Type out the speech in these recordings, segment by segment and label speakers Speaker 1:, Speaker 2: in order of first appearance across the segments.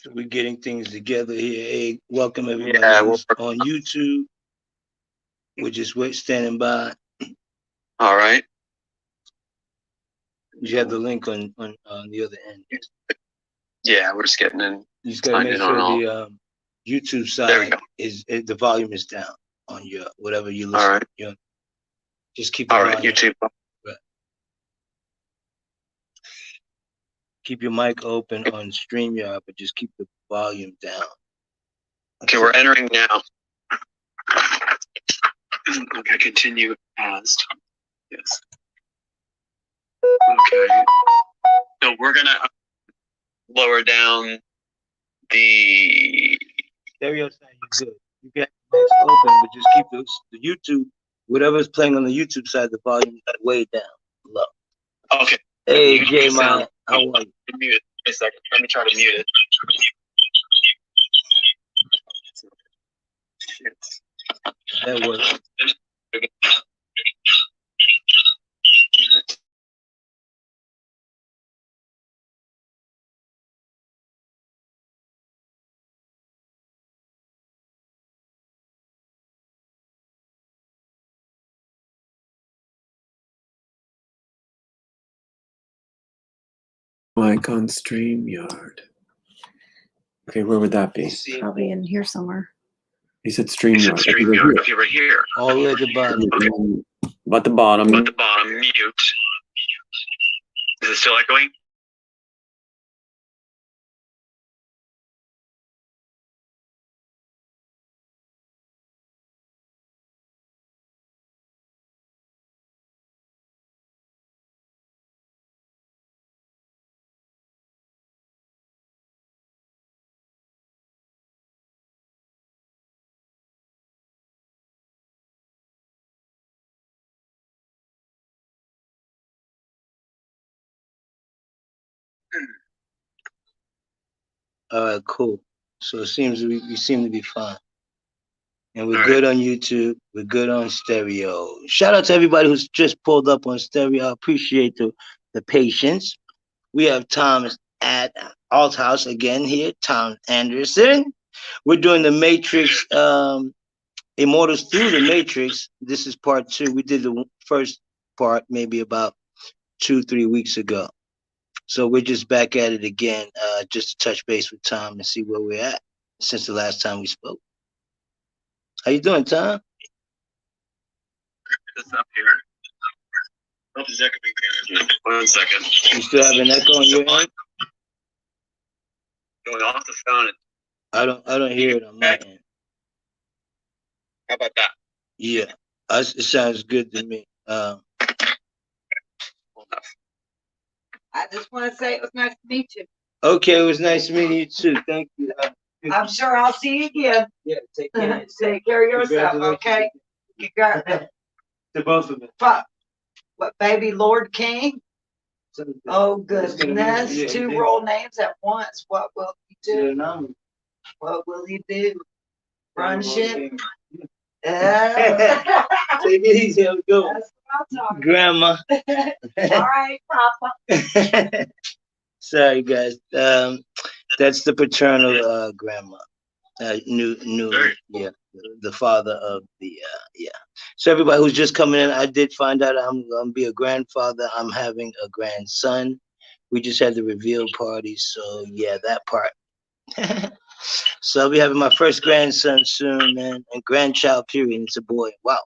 Speaker 1: So we're getting things together here. Hey, welcome everybody
Speaker 2: Yeah,
Speaker 1: who's on YouTube. We're just standing by.
Speaker 2: all right.
Speaker 1: You have the link on the other end.
Speaker 2: Yeah, we're just getting in.
Speaker 1: You just gotta make
Speaker 2: Signed in on
Speaker 1: sure
Speaker 2: all.
Speaker 1: the YouTube
Speaker 2: There we
Speaker 1: side
Speaker 2: go.
Speaker 1: the volume is down on your whatever you listen.
Speaker 2: All right.
Speaker 1: You know, just keep the
Speaker 2: All right,
Speaker 1: volume.
Speaker 2: YouTube.
Speaker 1: Right. Keep your mic open on StreamYard, but just keep the volume down.
Speaker 2: Okay, we're entering now. Okay, continue as. Yes. Okay. So we're gonna lower down the
Speaker 1: stereo side. You're good. You get mics open, but just keep the YouTube, whatever's playing on the YouTube side, the volume way down low.
Speaker 2: Okay.
Speaker 1: Hey, J Man, how are you?
Speaker 2: Mute it. Wait a second. Let me try to mute it. Shit.
Speaker 1: That works.
Speaker 3: Mic on StreamYard. Okay, where would that be?
Speaker 4: Probably in here somewhere.
Speaker 3: He said
Speaker 2: You said
Speaker 3: StreamYard.
Speaker 2: StreamYard. If you were here.
Speaker 1: All the way at the bottom.
Speaker 3: Okay. At the bottom.
Speaker 2: At the bottom, mute. Is it still echoing?
Speaker 1: All right, cool. So it seems we seem to be fine. And we're
Speaker 2: All
Speaker 1: good on YouTube. We're good on stereo. Shout out to everybody who's just pulled up on stereo. I appreciate the patience. We have Tom at Alt House again here, Tom Anderson. We're doing the Matrix, Immortals through the Matrix. This is part 2. We did the first part maybe about 2-3 weeks ago. So we're just back at it again, just to touch base with Tom and see where we're at since the last time we spoke. How you doing, Tom?
Speaker 2: It's up here. Oh, it's echoing. 1 second.
Speaker 1: You still have an echo on your end?
Speaker 2: Going off the phone.
Speaker 1: I don't hear it on my end.
Speaker 2: How about that?
Speaker 1: Yeah, it sounds good to me.
Speaker 5: I just want to say it was nice to meet you.
Speaker 1: Okay, it was nice meeting you too. Thank you.
Speaker 5: I'm sure I'll see you again.
Speaker 1: Yeah, take care.
Speaker 5: Take care of yourself, okay? You got
Speaker 1: To both of us.
Speaker 5: fuck. What, baby Lord King? Oh goodness,
Speaker 1: Yeah,
Speaker 5: two
Speaker 1: yeah.
Speaker 5: royal names at once. What will he do?
Speaker 1: Yeah,
Speaker 5: What will he do? Run shit?
Speaker 1: Take
Speaker 5: That's
Speaker 1: it easy. Have a good one.
Speaker 5: what I'm talking
Speaker 1: Grandma.
Speaker 5: about. All right, Papa.
Speaker 1: Sorry, guys. That's the paternal grandma. New, yeah, the father of the, yeah. So everybody who's just coming in, I did find out I'm gonna be a grandfather. I'm having a grandson. We just had the reveal party, so yeah, that part. So I'll be having my first grandson soon, man, and grandchild. Period. It's a boy. Wow,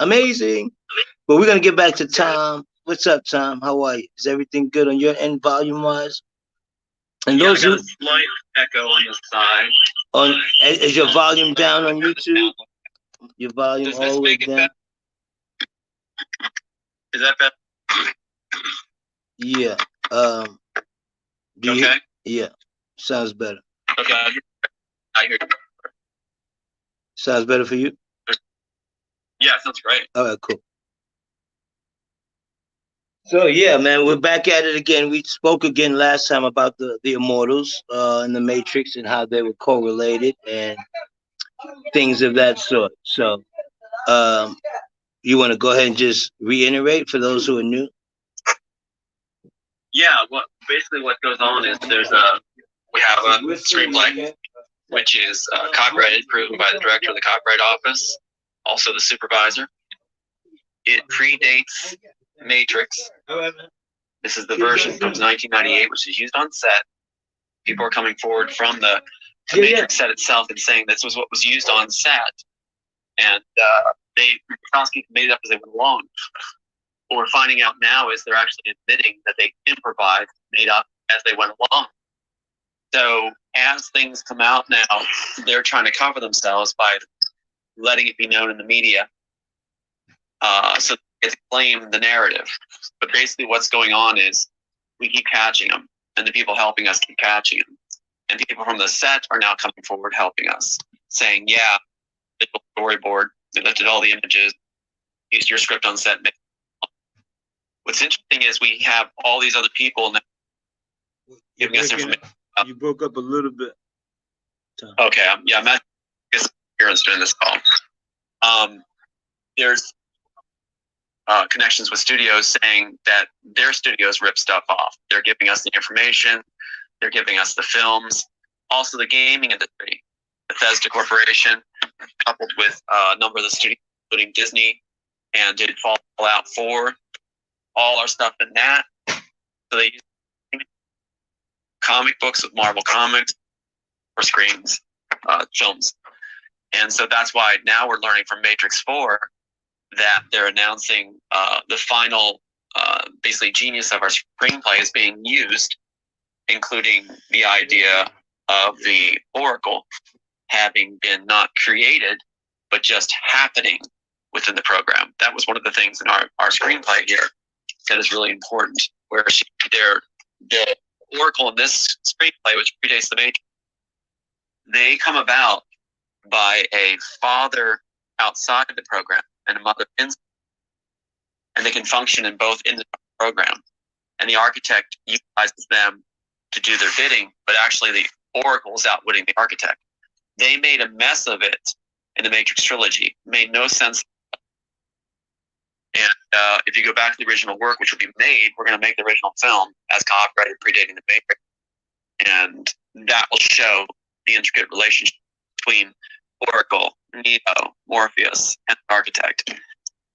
Speaker 1: amazing. But we're gonna get back to Tom. What's up, Tom? How are you? Is everything good on your end, volume wise? And
Speaker 2: Yeah, I
Speaker 1: those
Speaker 2: got
Speaker 1: who
Speaker 2: a slight echo on the side.
Speaker 1: on is your volume down on YouTube? Your volume
Speaker 2: Does
Speaker 1: all
Speaker 2: this
Speaker 1: the way
Speaker 2: make it
Speaker 1: down?
Speaker 2: better? Is that better?
Speaker 1: Yeah. Do you,
Speaker 2: Okay.
Speaker 1: yeah. Sounds better.
Speaker 2: Okay. I hear you.
Speaker 1: Sounds better for you?
Speaker 2: Yeah, sounds great.
Speaker 1: All right, cool. So yeah, man, we're back at it again. We spoke again last time about the Immortals and the Matrix and how they were correlated and things of that sort. So you want to go ahead and just reiterate for those who are new?
Speaker 2: Yeah, basically what goes on is there's a We have a screenplay, which is copyrighted, proven by the director of the Copyright Office, also the supervisor. It predates Matrix. This is the version from 1998, which is used on set. People are coming forward from the Matrix set itself and saying this was what was used on set. And Wachowski made it up as they went along. What we're finding out now is they're actually admitting that they improvised, made up as they went along. So as things come out now, they're trying to cover themselves by letting it be known in the media, so they can claim the narrative. But basically what's going on is we keep catching them, and the people helping us keep catching them. And people from the set are now coming forward helping us, saying, yeah, they built a storyboard, they lifted all the images, used your script on set. What's interesting is we have all these other people now giving us information.
Speaker 1: You broke up a little bit.
Speaker 2: Okay, yeah, I'm at interference during this call. There's connections with studios saying that their studios rip stuff off. They're giving us the information, they're giving us the films, also the gaming industry. Bethesda Corporation, coupled with a number of the studios, including Disney, and did Fallout 4, all our stuff in that. So they use comic books with Marvel Comics for screens, films. And so that's why now we're learning from Matrix 4 that they're announcing the final, basically, genius of our screenplay is being used, including the idea of the Oracle having been not created, but just happening within the program. That was one of the things in our screenplay here that is really important, where the Oracle in this screenplay, which predates the Matrix, they come about by a father outside the program and a mother inside, and they can function in both in the program. And the architect utilizes them to do their bidding, but actually the Oracle is outwitting the architect. They made a mess of it in the Matrix trilogy. It made no sense. And if you go back to the original work, which will be made, we're going to make the original film as copyrighted, predating the Matrix. And that will show the intricate relationship between Oracle, Neo, Morpheus, and the architect.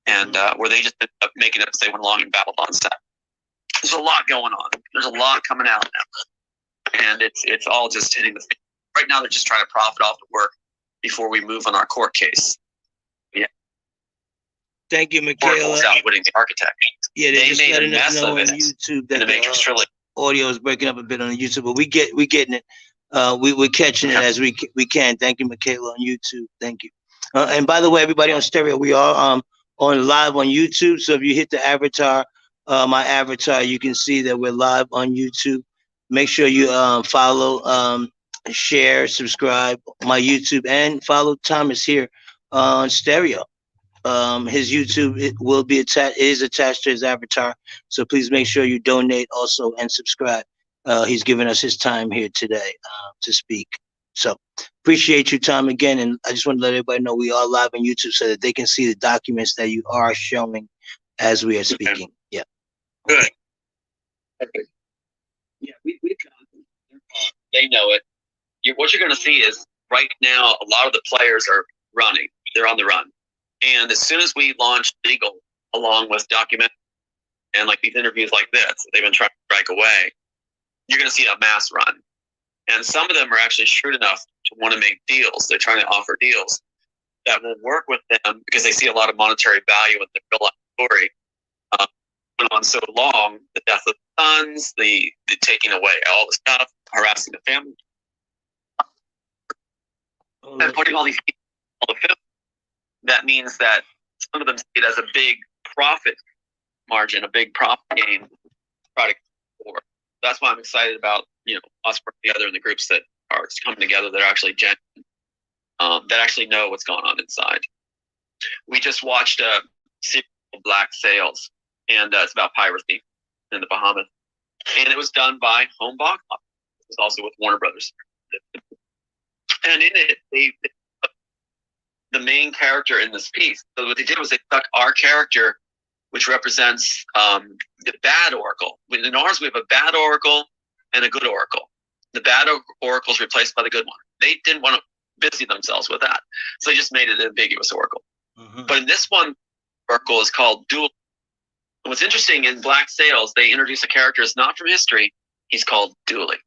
Speaker 2: And where they just ended up making it as they went along in Babylon set. There's a lot going on. There's a lot coming out now. And it's all just hitting the face. Right now, they're just trying to profit off the work before we move on our court case. Yeah.
Speaker 1: Thank you, Michaela.
Speaker 2: Oracle's outwitting the architect.
Speaker 1: Yeah,
Speaker 2: they
Speaker 1: just
Speaker 2: made a
Speaker 1: letting us
Speaker 2: mess
Speaker 1: know
Speaker 2: of
Speaker 1: on
Speaker 2: it
Speaker 1: YouTube that
Speaker 2: in the Matrix trilogy.
Speaker 1: audio is breaking up a bit on YouTube, but we getting it. We're catching it as we can. Thank you, Michaela, on YouTube. Thank you. And by the way, everybody on stereo, we are on live on YouTube. So if you hit the avatar, my avatar, you can see that we're live on YouTube. Make sure you follow, share, subscribe my YouTube, and follow Thomas here on stereo. His YouTube will be is attached to his avatar. So please make sure you donate also and subscribe. He's given us his time here today to speak. So appreciate you, Tom, again. And I just want to let everybody know we are live on YouTube so that they can see the documents that you are showing as we are speaking. Okay. Yeah.
Speaker 2: Good. Okay. Yeah, they know it. What you're going to see is right now, a lot of the players are running. They're on the run. And as soon as we launch legal, along with document and like these interviews like this, they've been trying to strike away, you're going to see a mass run. And some of them are actually shrewd enough to want to make deals. They're trying to offer deals that will work with them because they see a lot of monetary value in their real life story. Went on so long, the death of the sons, the taking away all the stuff, harassing the family, and putting all these people on the film. That means that some of them see it as a big profit margin, a big profit gain product for. That's why I'm excited about us working together in the groups that are coming together that are actually genuine, that actually know what's going on inside. We just watched a series called Black Sails, and it's about piracy in the Bahamas, and it was done by Home Box Office. It was also with Warner Brothers, and in it they the main character in this piece. So what they did was they took our character, which represents the bad Oracle. In ours, we have a bad Oracle and a good Oracle. The bad oracle is replaced by the good one. They didn't want to busy themselves with that, so they just made it an ambiguous oracle. But in this one, oracle is called dual. And what's interesting, in Black Sails, they introduce a character that's not from history. He's called Dooley.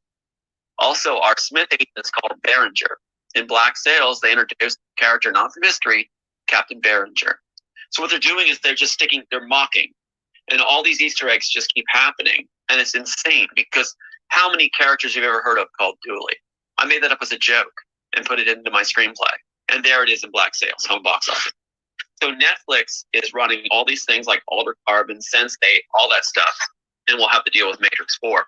Speaker 2: Also, our Smith agent is called Behringer. In Black Sails, they introduce a character not from history, Captain Behringer. So what they're doing is they're mocking. And all these Easter eggs just keep happening. And it's insane, because how many characters you've ever heard of called Dooley? I made that up as a joke and put it into my screenplay. And there it is in Black Sails, home box office. So Netflix is running all these things like Altered Carbon, Sense8, all that stuff. And we'll have to deal with Matrix 4.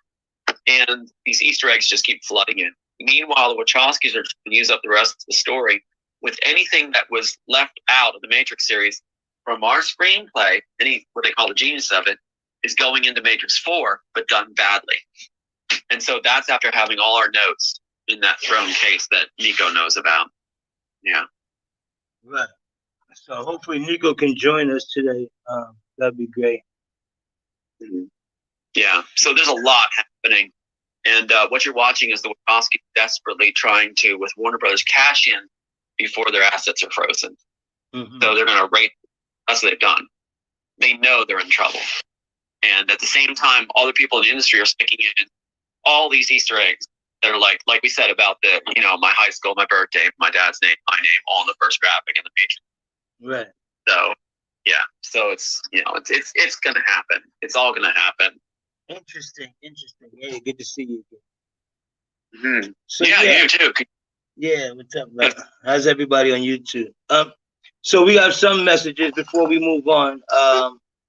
Speaker 2: And these Easter eggs just keep flooding in. Meanwhile, the Wachowskis are trying to use up the rest of the story with anything that was left out of the Matrix series from our screenplay, what they call the genius of it, is going into Matrix 4, but done badly. And so that's after having all our notes in that throne case that Nico knows about. Yeah.
Speaker 1: Right. So hopefully Nico can join us today. That'd be great.
Speaker 2: Yeah. So there's a lot happening. And what you're watching is the Wachowskis desperately trying to, with Warner Brothers, cash in before their assets are frozen. So they're going to rate. That's what they've done. They know they're in trouble. And at the same time, other people in the industry are sticking in all these Easter eggs that are like we said about the, my high school, my birthday, my dad's name, my name, all in the first graphic in the Matrix.
Speaker 1: Right.
Speaker 2: So, yeah. So it's going to happen. It's all going to happen.
Speaker 1: Interesting. Hey, good to see you
Speaker 2: again.
Speaker 1: So,
Speaker 2: you too.
Speaker 1: Yeah, what's up, man? How's everybody on YouTube? So we have some messages before we move on.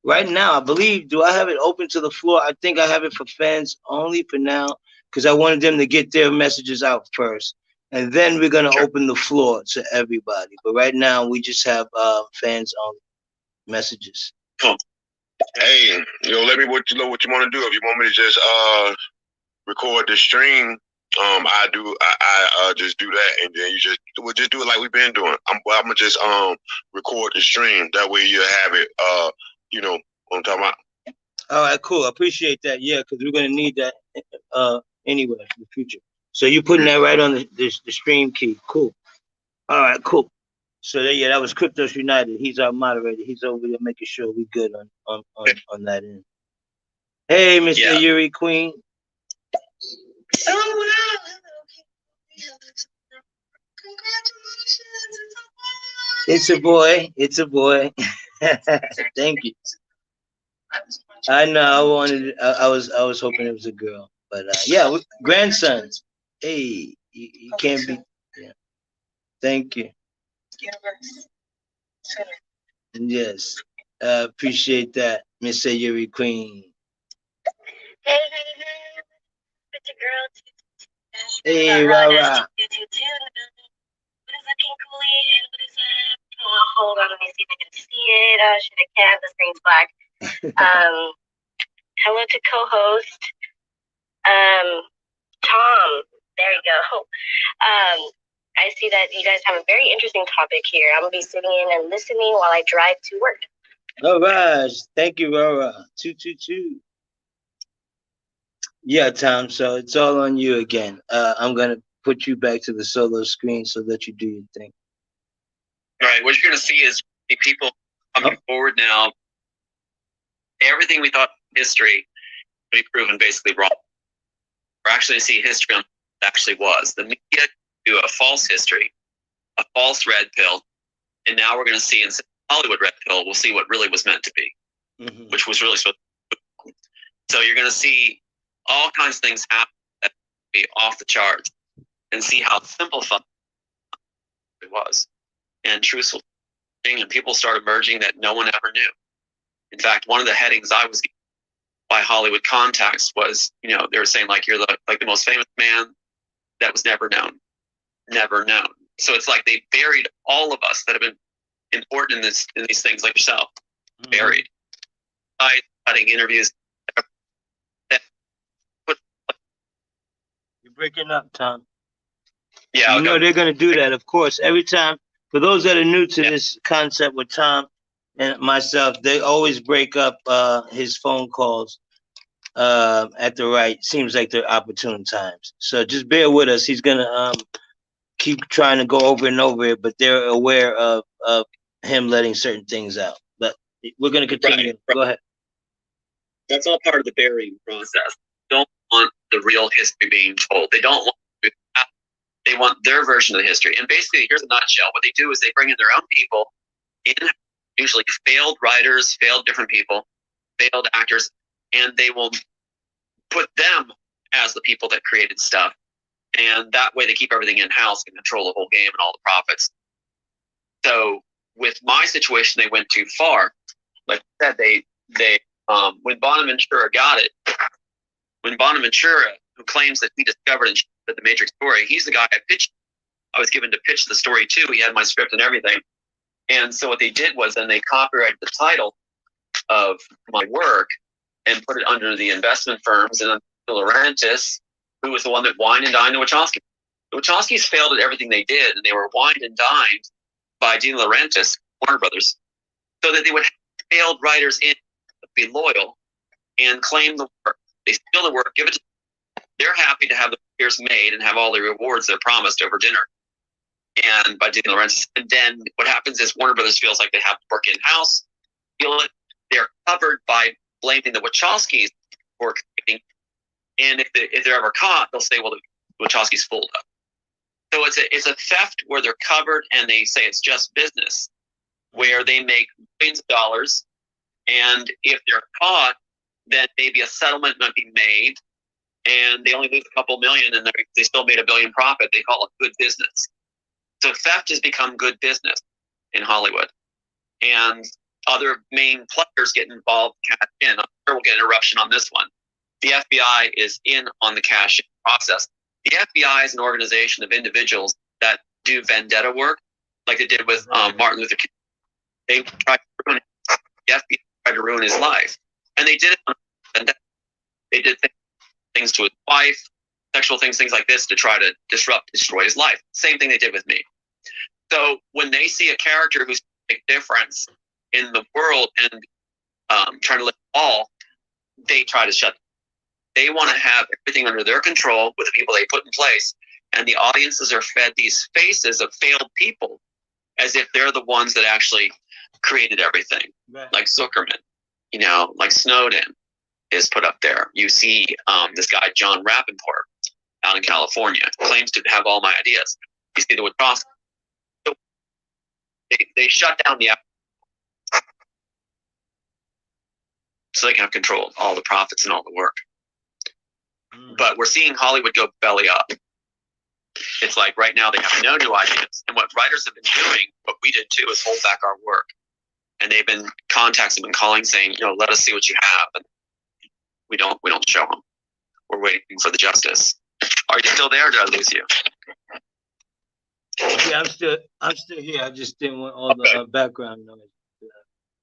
Speaker 1: Right now, I believe, do I have it open to the floor? I think I have it for fans only for now, because I wanted them to get their messages out first. And then we're going to open the floor to everybody. But right now, we just have fans only messages.
Speaker 2: Cool.
Speaker 4: Hey, let me know what you want to do. If you want me to just record the stream, I just do that, and then we'll just do it like we've been doing. I'm gonna just record the stream. That way you have it. What I'm talking about.
Speaker 1: All right, cool. I appreciate that. Yeah, because we're gonna need that anyway in the future. So you're putting that right on the stream key. Cool. All right, cool. So that was Cryptos United. He's our moderator. He's over there making sure we're good on that end. Hey, Mr. Yuri Queen.
Speaker 6: Oh wow! Congratulations!
Speaker 1: It's a boy. Thank you. I know. I was hoping it was a girl, but grandson. Hey, you can't be. Yeah. Thank you. Yes, appreciate that, Miss Yuri Queen.
Speaker 6: Hey, it's a girl.
Speaker 1: Hey, Rara.
Speaker 6: What is looking coolie and what is that? Hold on, let me see if I can see it. Should I have the screen's black? Hello to co-host Tom. There you go. I see that you guys have a very interesting topic here. I'm gonna be sitting in and listening while I drive to work.
Speaker 1: All right, thank you, Rara. 222. Yeah, Tom. So it's all on you again. I'm gonna put you back to the solo screen so that you do your thing.
Speaker 2: All right. What you're gonna see is people coming forward now. Everything we thought history will be proven basically wrong. We're actually going to see history on what it actually was. The media do a false history, a false red pill, and now we're going to see in Hollywood red pill, we'll see what really was meant to be, which was really supposed to be. So you're going to see all kinds of things happen that will be off the charts and see how simplified it was. And truthful thing, and people start emerging that no one ever knew. In fact, one of the headings I was given by Hollywood contacts was, they were saying you're the most famous man that was never known. So it's like they buried all of us that have been important in these things like yourself. Buried. By cutting interviews.
Speaker 1: You're breaking up, Tom.
Speaker 2: Yeah.
Speaker 1: You know they're going to do that, of course. Every time, for those that are new to this concept with Tom and myself, they always break up his phone calls at the right, seems like the opportune times. So just bear with us. He's gonna keep trying to go over and over it, but they're aware of him letting certain things out. But we're gonna continue.
Speaker 2: Right.
Speaker 1: Go ahead.
Speaker 2: That's all part of the burying process. They don't want the real history being told. They don't want to, they want their version of the history. And basically, here's a nutshell. What they do is they bring in their own people, in usually failed writers, failed different people, failed actors, and they will put them as the people that created stuff. And that way they keep everything in-house and control the whole game and all the profits. So with my situation, they went too far. Like I said, they when Bonaventura got it, when Bonaventura, who claims that he discovered and the Matrix story, he's the guy I was given to pitch the story to. He had my script and everything. And so what they did was then they copyrighted the title of my work and put it under the investment firms and De Laurentiis, who was the one that wined and dined the Wachowskis. The Wachowskis failed at everything they did, and they were wined and dined by De Laurentiis, Warner Brothers, so that they would have failed writers in to be loyal and claim the work. They steal the work, give it to them. They're happy to have the years made and have all the rewards they're promised over dinner. And by De Laurentiis. And then what happens is Warner Brothers feels like they have to work in-house, feel it. They're covered by blaming the Wachowskis for creating. And if they're ever caught, they'll say, well, the Wachowskis fooled us. So it's a theft where they're covered and they say it's just business, where they make millions of dollars. And if they're caught, then maybe a settlement might be made and they only lose a couple million and they still made $1 billion profit. They call it good business. So theft has become good business in Hollywood. And other main players get involved, cash in. I'm sure we'll get an eruption on this one. The FBI is in on the cash process. The FBI is an organization of individuals that do vendetta work, like they did with Martin Luther King. They tried to ruin the FBI tried to ruin his life, and they did it on vendetta. They did things to his wife, sexual things like this, to try to destroy his life. Same thing they did with me. So when they see a character who's a big difference in the world and trying to live all, they try to shut them. They want to have everything under their control with the people they put in place. And the audiences are fed these faces of failed people as if they're the ones that actually created everything. Right. Like Zuckerman, like Snowden is put up there. You see this guy, John Rappaport, out in California, claims to have all my ideas. You see the Wachowskis. So they shut down the app so they can have control of all the profits and all the work. But we're seeing Hollywood go belly up. It's like right now they have no new ideas. And what writers have been doing, what we did too, is hold back our work. And they've been contacting and calling saying, let us see what you have. And we don't show them. We're waiting for the justice. Are you still there or did I lose you?
Speaker 1: Yeah, I'm still here. I just didn't want all the background noise to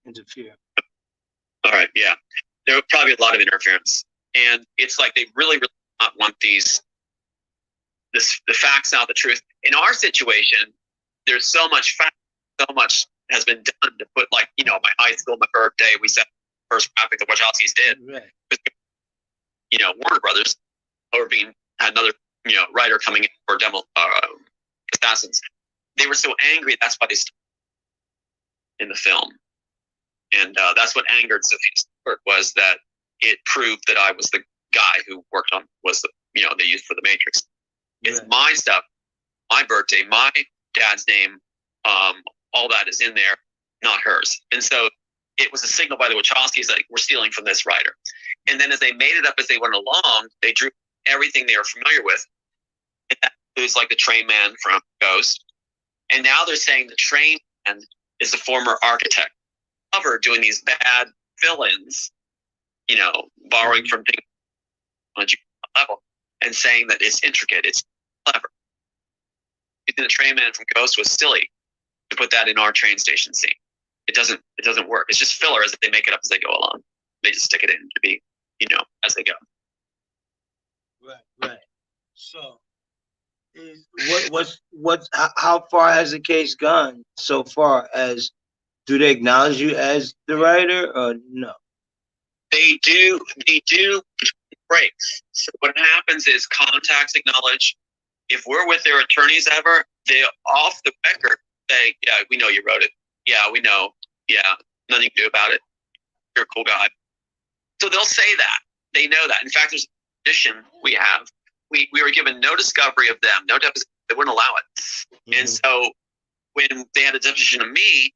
Speaker 1: interfere. All
Speaker 2: right, yeah. There would probably be a lot of interference. And it's like they really, really not want the facts out, the truth. In our situation, there's so much fact, so much has been done to put, like, my high school, my birthday, we set the first graphic that Wachowskis did. Right. Warner Brothers, had another, writer coming in for demo Assassins. They were so angry, that's why they stopped in the film. And that's what angered Sophia Stewart, was that it proved that I was the guy who worked on, they used for the Matrix. It's my stuff, my birthday, my dad's name, all that is in there, not hers. And so it was a signal by the Wachowskis that we're stealing from this writer. And then as they made it up as they went along, they drew everything they were familiar with. And that includes like the train man from Ghost. And now they're saying the train man is a former architect. Cover doing these bad fill-ins, borrowing from things on a level and saying that it's intricate, it's clever. The train man from Ghost was silly to put that in our train station scene. It doesn't work. It's just filler as they make it up as they go along. They just stick it in to be, as they go.
Speaker 1: Right. So, how far has the case gone so far? As do they acknowledge you as the writer or no?
Speaker 2: They do breaks. So what happens is contacts acknowledge. If we're with their attorneys ever, they off the record say, yeah, we know you wrote it. Yeah, we know. Yeah, nothing you can do about it. You're a cool guy. So they'll say that. They know that. In fact, there's a condition we have. We were given no discovery of them, no deposition. They wouldn't allow it. Mm-hmm. And so when they had a deposition of me,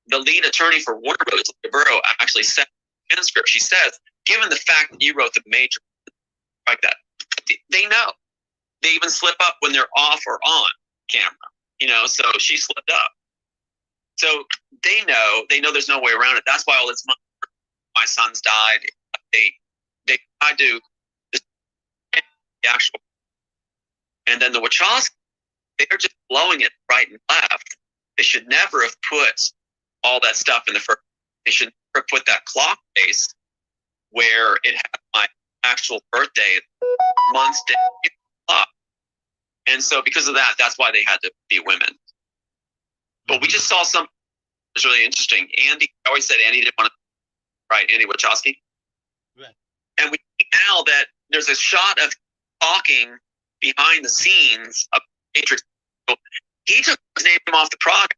Speaker 2: the lead attorney for Warner Bros. Borough actually said in the transcript, she says, given the fact that you wrote the major like that, they know. They even slip up when they're off or on camera, so she slipped up. So they know there's no way around it. That's why all this money, my sons died. They tried to the actual, and then the Wachowski, they're just blowing it right and left. They should never have put all that stuff in the first. They should never put that clock face where it had my actual birthday, months, day, clock. And so because of that, that's why they had to be women. But we just saw something that was really interesting. Andy, I always said Andy didn't want to, right? Andy Wachowski. Right. And we see now that there's a shot of talking behind the scenes of Matrix. He took his name off the project,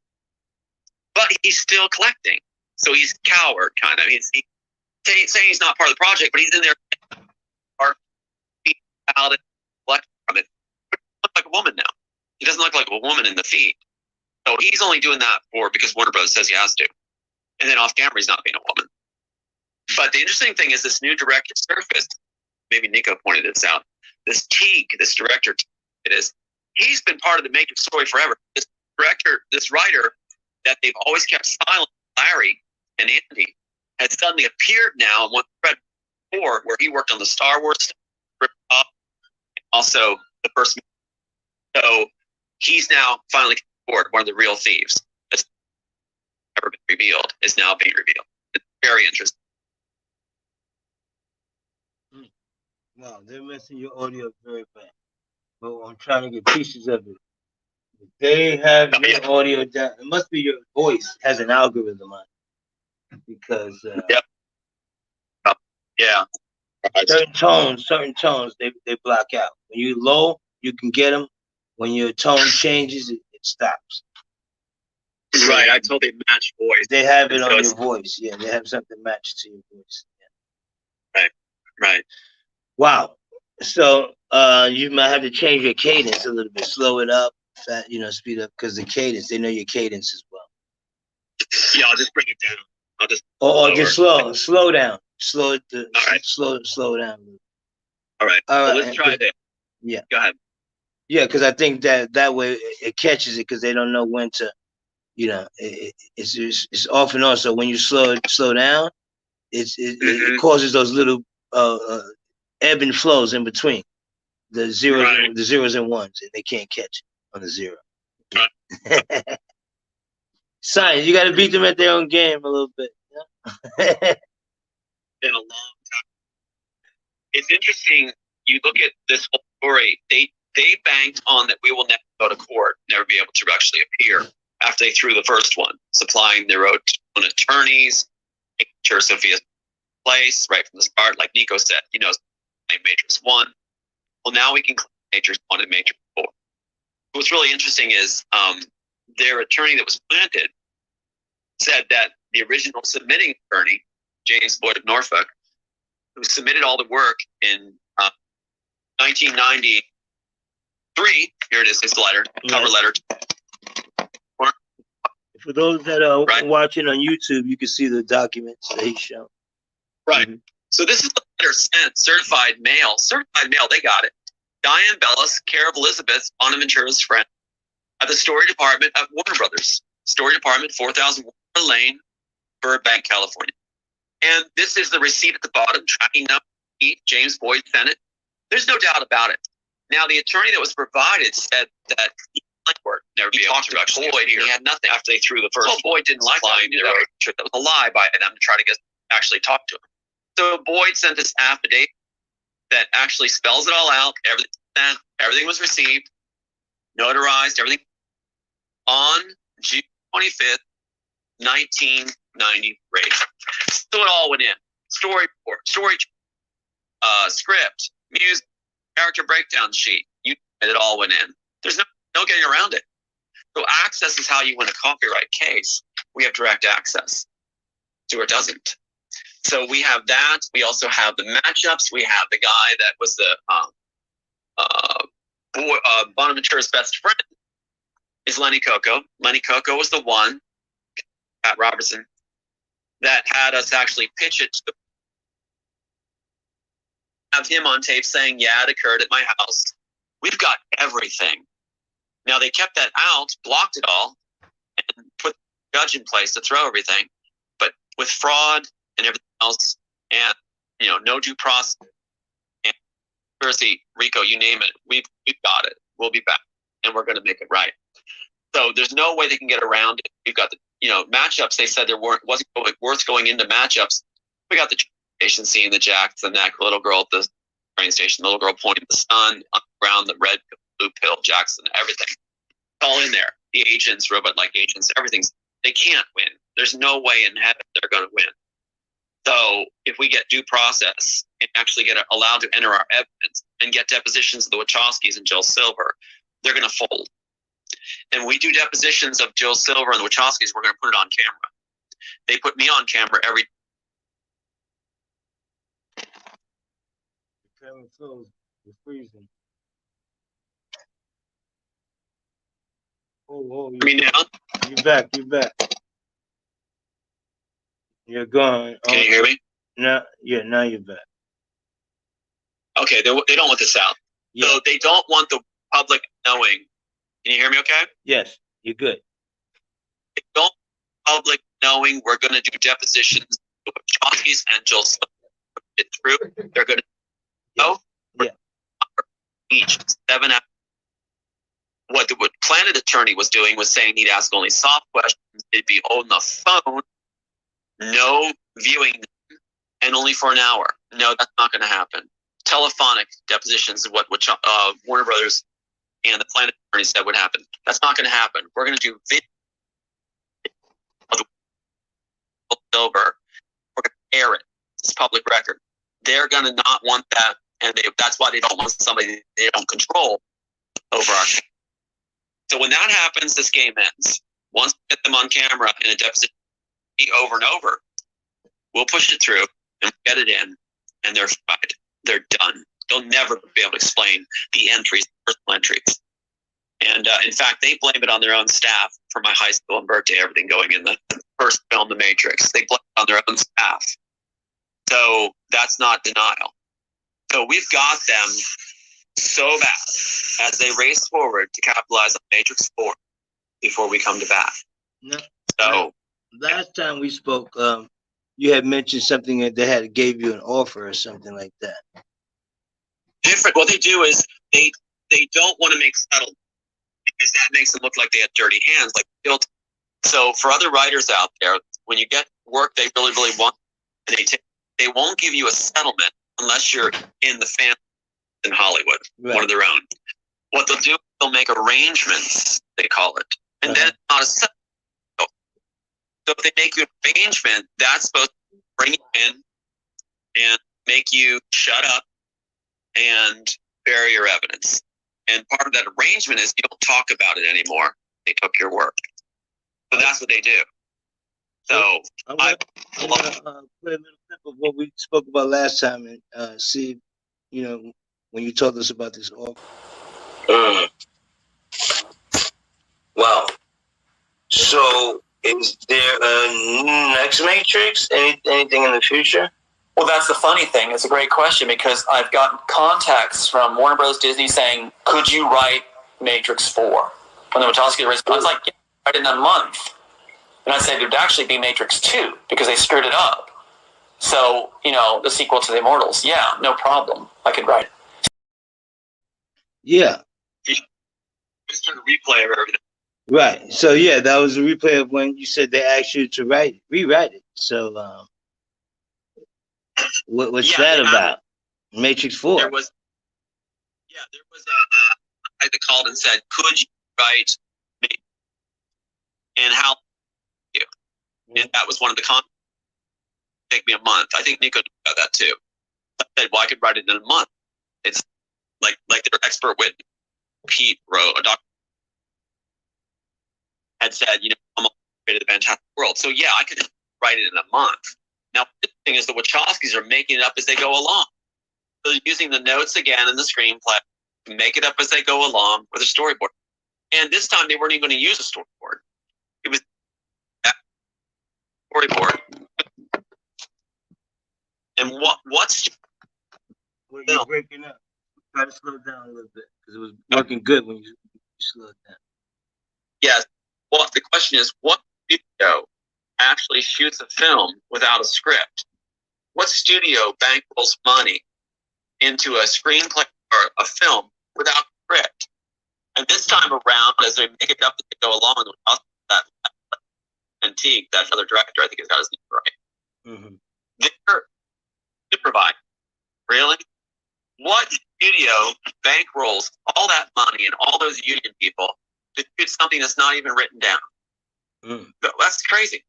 Speaker 2: but he's still collecting. So he's a coward, kind of. He's saying he's not part of the project, but he's in there. Out and collect from it. He looks like a woman now. He doesn't look like a woman in the feed. So he's only doing that because Warner Bros. Says he has to. And then off camera, he's not being a woman. But the interesting thing is this new director surfaced. Maybe Nico pointed this out. This Teague, this director, he's been part of the Matrix story forever. This director, this writer that they've always kept silent, Larry and Andy, has suddenly appeared now in what Fred before, where he worked on the Star Wars stuff, also the first. So he's now finally come forward. One of the real thieves that's never been revealed is now being revealed. It's very interesting.
Speaker 1: Wow, they're messing your audio very bad. But I'm trying to get pieces of it. They have your audio down. It must be your voice has an algorithm on it. Because
Speaker 2: yep. Yeah.
Speaker 1: Certain tones they block out. When you're low, you can get them. When your tone changes, it stops.
Speaker 2: Right, I told they match voice.
Speaker 1: They have it on your voice. Yeah, they have something matched to your voice.
Speaker 2: Yeah. Right.
Speaker 1: Wow. So you might have to change your cadence a little bit, slow it up, speed up, because the cadence, they know your cadence as well.
Speaker 2: Yeah, I'll just bring it down.
Speaker 1: Just slow down. Slow it down.
Speaker 2: All right.
Speaker 1: All right.
Speaker 2: Let's try that.
Speaker 1: Yeah.
Speaker 2: Go ahead.
Speaker 1: Yeah, because I think that way it catches it because they don't know when to, it's off and on. So when you slow down, it causes those little ebb and flows in between the zeros and ones, and they can't catch it on the zero. Right. Science, you got to beat them at their own game a little bit.
Speaker 2: Been a long time. It's interesting. You look at this whole story. They banked on that we will never go to court, never be able to actually appear after they threw the first one, supplying their own attorneys, making sure Sophia's place right from the start. Like Nico said, Matrix 1. Well, now we can claim Matrix 1 and Matrix 4. What's really interesting is their attorney that was planted said that the original submitting attorney, James Boyd of Norfolk, who submitted all the work in 1993, here it is, his letter, cover letter.
Speaker 1: For those that are watching on YouTube, you can see the documents that he's shown.
Speaker 2: Right. Mm-hmm. So this is the letter sent, certified mail, they got it. Diane Bellis, care of Elizabeth, Bonaventura's friend, at the Story Department at Warner Brothers. Story Department, 4000 Warner Lane, Burbank, California. And this is the receipt at the bottom, tracking number 8, James Boyd sent it. There's no doubt about it. Now, the attorney that was provided said that he never be able to actually Boyd here. He had nothing after they threw the first. Well, Boyd didn't like that. That was a lie by them to try to actually talk to him. So Boyd sent this affidavit that actually spells it all out. Everything was received, notarized, everything on June 25th, 1993. So it all went in. story, script, music, character breakdown sheet. It all went in. There's no getting around it. So access is how you win a copyright case. We have direct access. Stewart doesn't. So we have that. We also have the matchups. We have the guy that was the Bonaventura's best friend is Lenny Coco. Lenny Coco was the one, Pat Robertson, that had us actually pitch it to have him on tape saying, yeah, it occurred at my house. We've got everything. Now they kept that out, blocked it all, and put the judge in place to throw everything. But with fraud and everything else, and no due process, and conspiracy, RICO, you name it, we've got it. We'll be back, and we're going to make it right. So there's no way they can get around it. We've got the matchups. They said wasn't worth going into matchups. We got the station scene, the jack, the neck, the little girl at the train station, the little girl pointing at the sun, on the ground, the red, blue pill, Jackson, everything. It's all in there. The agents, robot-like agents, everything's. They can't win. There's no way in heaven they're going to win. So if we get due process and actually get allowed to enter our evidence and get depositions of the Wachowskis and Jill Silver, they're going to fold. And we do depositions of Jill Silver and the Wachowskis, we're going to put it on camera. They put me on camera every.
Speaker 1: The camera froze. You're freezing. Oh, you're back. You're back. You're gone.
Speaker 2: Can you hear me?
Speaker 1: Now you're back.
Speaker 2: Okay, they don't want this out. Yeah. So they don't want the public knowing. Can you hear me okay?
Speaker 1: Yes, you're good.
Speaker 2: They don't want the public knowing we're going to do depositions of Wachowskis and Jill Silver. Get through. They're going to know.
Speaker 1: Yeah.
Speaker 2: Each 7 hours. What the Planet Attorney was doing was saying he'd ask only soft questions. It'd be on the phone, no viewing, and only for an hour. No, that's not going to happen. Telephonic depositions is what Warner Brothers and the Planet Attorney said would happen. That's not going to happen. We're going to do video of the Silver. We're going to air it. It's public record. They're going to not want that, and that's why they don't want somebody they don't control over our. So when that happens, this game ends. Once we get them on camera in a deposition over and over, we'll push it through and get it in, and they're fried. They're done. They'll never be able to explain the entries, personal entries. And in fact, they blame it on their own staff for my high school and birthday, everything going in the first film, The Matrix. They blame it on their own staff. So that's not denial. So we've got them so bad as they race forward to capitalize on Matrix 4 before we come to bat.
Speaker 1: No,
Speaker 2: so
Speaker 1: last time we spoke, you had mentioned something that they gave you an offer or something like that.
Speaker 2: Different. What they do is they don't want to make settlement because that makes them look like they have dirty hands, like guilt. So for other writers out there, when you get work they really, really want, and they won't give you a settlement unless you're in the family in Hollywood, right. One of their own. What they'll do, they'll make arrangements, they call it. And then it's not a settlement. So if they make you an arrangement, that's supposed to bring you in and make you shut up and bury your evidence. And part of that arrangement is you don't talk about it anymore. They took your work. So that's what they do. So
Speaker 1: I'm gonna play a little clip of what we spoke about last time and see, when you told us about this offer.
Speaker 7: Well, so is there a next Matrix? Anything in the future?
Speaker 8: Well, that's the funny thing. It's a great question because I've gotten contacts from Warner Bros. Disney saying, could you write Matrix 4? When the Wachowski raised, I was like, yeah, write it in a month. And I said, it would actually be Matrix 2 because they screwed it up. So, the sequel to the Immortals. Yeah, no problem. I could write it.
Speaker 1: Yeah.
Speaker 2: Just a replay of everything.
Speaker 1: Right. So, yeah, that was a replay of when you said they asked you to rewrite it. So, what's that about? Matrix 4.
Speaker 2: There was a guy that called and said, could you write Matrix? And how you? And that was one of the comments. And then, I said, if you're actually being Matrix 2, because they make you an arrangement, unless you're in the family in Hollywood, one of their own. What they'll do, they'll make arrangements, they call it. So take me a month. I think Nico knew about that too. I said, well, I could write it in a month. It's like their expert witness, Pete wrote, a doctor had said, I'm all created a fantastic world. So yeah, I could write it in a month. Now, the thing is the Wachowskis are making it up as they go along. So they're using the notes again in the screenplay to make it up as they go along with a storyboard. And this time they weren't even going to use a storyboard. It was that storyboard. And what's
Speaker 1: You're breaking up. Try to slow down a little bit because it was working good when you slowed down.
Speaker 2: Yes. Well, the question is, what studio actually shoots a film without a script? What studio bankrolls money into a screenplay or a film without a script? And this time around, as they make it up as they go along, that Antique, that other director, I think has got his name right.
Speaker 1: Mm-hmm.
Speaker 2: They're supervising. Really? What studio bankrolls all that money and all those union people to shoot something that's not even written down?
Speaker 1: Mm.
Speaker 2: That's crazy.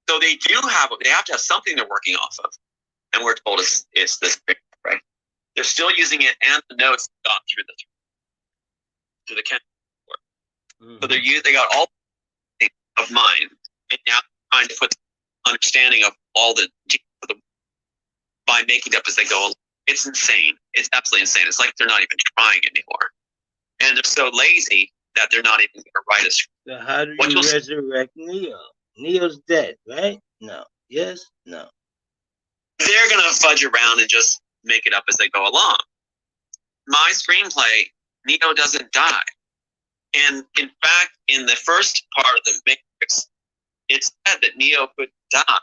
Speaker 2: So they have to have something they're working off of. And we're told it's this, right? They're still using it and the notes got through the Kent work.
Speaker 1: Mm-hmm.
Speaker 2: So they got all of mine and now trying to put understanding of all the by making it up as they go along. It's insane. It's absolutely insane. It's like they're not even trying anymore. And they're so lazy that they're not even going to write a script.
Speaker 1: So how do you resurrect Neo? Neo's dead, right? No. Yes? No.
Speaker 2: They're going to fudge around and just make it up as they go along. My screenplay, Neo doesn't die. And in fact, in the first part of the Matrix, it said that Neo could die.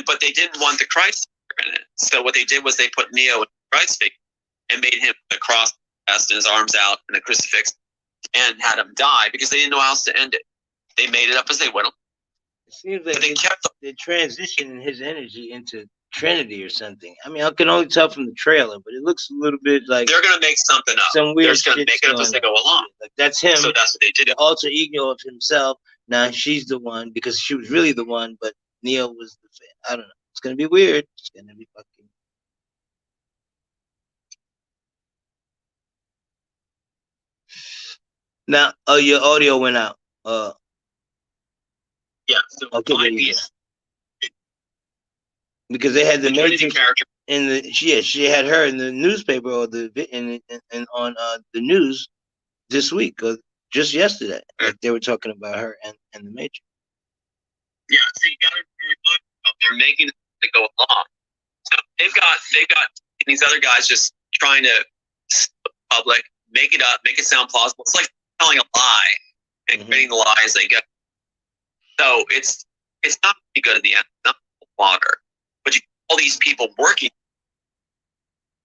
Speaker 2: But they didn't want the Christ figure in it. So what they did was they put Neo in the Christ figure and made him a cross and his arms out and a crucifix and had him die because they didn't know how else to end it. They made it up as they went along.
Speaker 1: It seems like they transitioned his energy into Trinity or something. I mean, I can only tell from the trailer, but it looks a little bit like
Speaker 2: they're going to make something up.
Speaker 1: Some weird
Speaker 2: they're just going to make it up as they go along.
Speaker 1: Like that's him.
Speaker 2: So that's what they did.
Speaker 1: The alter ego of himself. Now she's the one because she was really the one, but Neo was the fan. I don't know. It's going to be weird. It's going to be fucking. Now, your audio went out.
Speaker 2: Yeah. So
Speaker 1: okay, there you go. Because they had the Matrix
Speaker 2: character
Speaker 1: in the she had her in the newspaper or on the news this week or just yesterday. Like they were talking about her and the Matrix.
Speaker 2: Yeah, so you got to they're making it to go along. So they've got these other guys just trying to public make it up, make it sound plausible. It's like telling a lie and creating the lie as they go. So it's not really good in the end. It's not water, but you all these people working,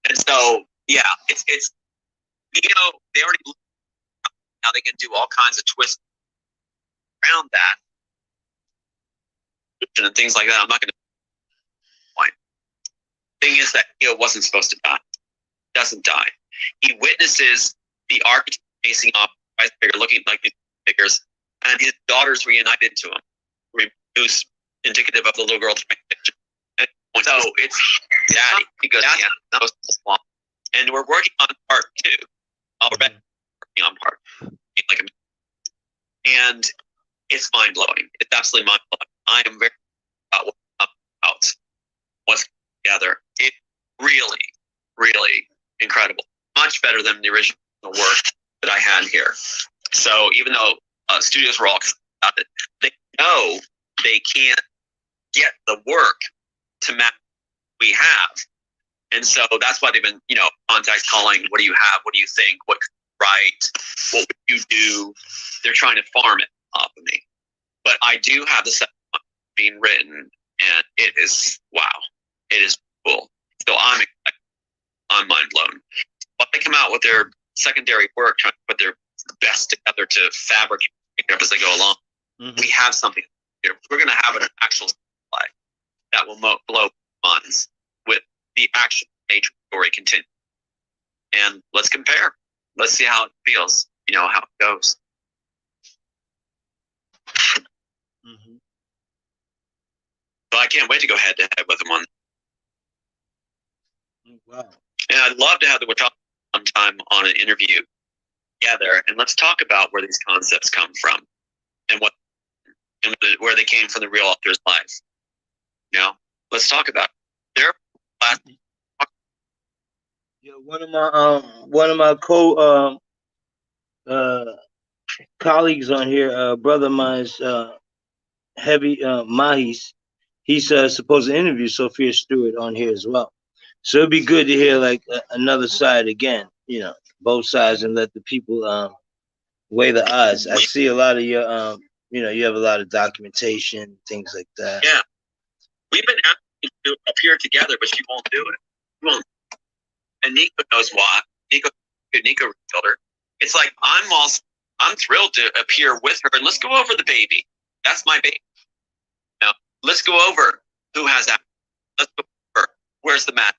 Speaker 2: and so yeah, it's they already now they can do all kinds of twists around that and things like that. I'm not going to point. Thing is that Neo wasn't supposed to die. He doesn't die. He witnesses the architect facing off Christ figure, looking like these figures, and his daughter's reunited to him, who's indicative of the little girl. And so it's daddy. He goes, yeah, that was long. And we're working on part 2. Already working on part 2. And it's mind blowing. It's absolutely mind blowing. I am very about what's together. It's really, really incredible. Much better than the original work that I had here. So even though studios were all about it, they know they can't get the work to match what we have. And so that's why they've been, contacts calling, what do you have? What do you think? What could you write? What would you do? They're trying to farm it off of me. But I do have the second one being written, and it is, wow. It is cool. So I'm mind blown. But they come out with their secondary work, trying to put their best together to fabricate it up as they go along. Mm-hmm. We have something here. We're going to have an actual play that will blow minds with the actual Matrix story continue. And let's compare. Let's see how it feels, how it goes.
Speaker 1: Mm-hmm.
Speaker 2: So I can't wait to go head to head with them on.
Speaker 1: Wow.
Speaker 2: And I'd love to have the Wachowskis sometime on an interview together, and let's talk about where these concepts come from and where they came from the real author's life. You know, let's talk about it.
Speaker 1: Yeah, one of my colleagues on here, brother of mine's Heavy Mahis, he's supposed to interview Sophia Stewart on here as well. So it'd be good to hear like another side again, you know, both sides, and let the people weigh the odds. I see a lot of your you know, you have a lot of documentation, things like that.
Speaker 2: Yeah, we've been asking to appear together, but she won't do it. She won't. And Nico knows why. Nico revealed her. It's like I'm thrilled to appear with her, and let's go over the baby. That's my baby. Now, let's go over who has that. Let's go over where's the mat.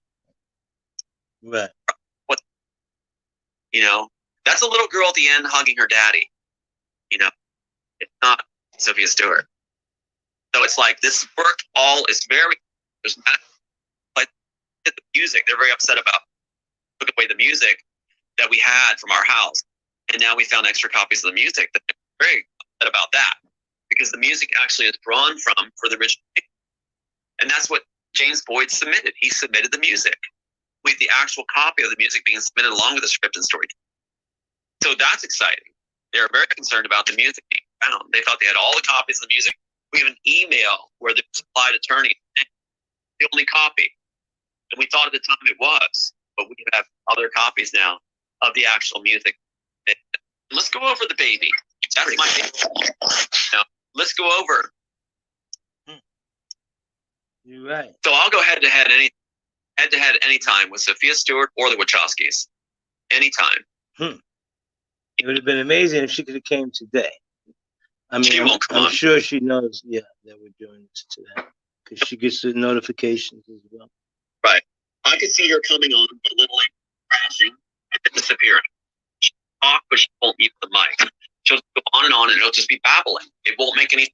Speaker 1: Right.
Speaker 2: What? You know, that's a little girl at the end hugging her daddy. You know, it's not Sophia Stewart. So it's like this work all is very. There's not like the music. They're very upset about took away the music that we had from our house, and now we found extra copies of the music. That they're very upset about that because the music actually is drawn from for the original, and that's what James Boyd submitted. He submitted the music with the actual copy of the music being submitted along with the script and story. So that's exciting. They're very concerned about the music being found. They thought they had all the copies of the music. We have an email where the supplied attorney the only copy, and we thought at the time it was, but we have other copies now of the actual music. And let's go over the baby. That's my baby. Now, let's go over.
Speaker 1: You're right.
Speaker 2: So I'll go head to head anytime with Sophia Stewart or the Wachowskis. Anytime.
Speaker 1: It would have been amazing if she could have came today. I mean,
Speaker 2: She won't come
Speaker 1: I'm
Speaker 2: on.
Speaker 1: sure she knows, yeah, that we're doing this today because she gets the notifications as well.
Speaker 2: Right. I could see her coming on, belittling, crashing, and then disappearing. She'll talk, but she won't mute the mic. She'll go on, and it'll just be babbling. It won't make any sense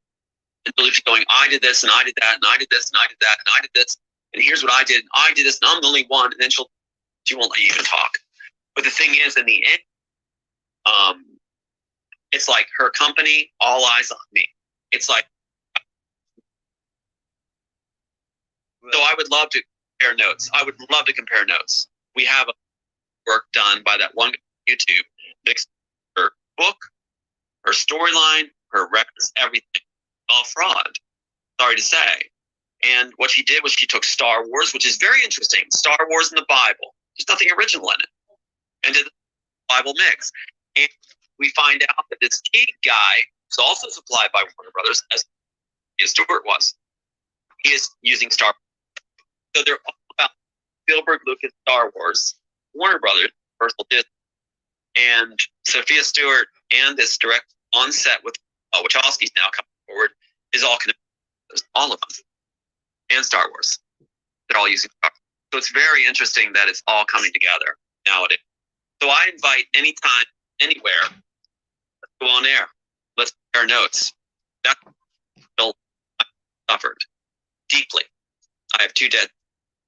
Speaker 2: until she's going, I did this, and I did that, and I did this, and I did that, and I did this, and here's what I did, and I did this, and I'm the only one, and then she won't let you even talk. But the thing is, in the end, it's like her company, all eyes on me. It's like, so I would love to compare notes. I would love to compare notes. We have work done by that one YouTube. Her book, her storyline, her records, everything, all fraud. Sorry to say. And what she did was she took Star Wars, which is very interesting. Star Wars in the Bible. There's nothing original in it. And did the Bible mix. And we find out that this Teague guy is also supplied by Warner Brothers, as Stewart was. He is using Star Wars. So they're all about Spielberg, Lucas, Star Wars, Warner Brothers, Universal Disney, and Sophia Stewart and this direct on set with Wachowski's now coming forward is all connected. All of them. And Star Wars. They're all using Star Wars. So it's very interesting that it's all coming together nowadays. So I invite anytime, anywhere, let's go on air. Let's compare notes. That's I suffered deeply. I have 2 dead.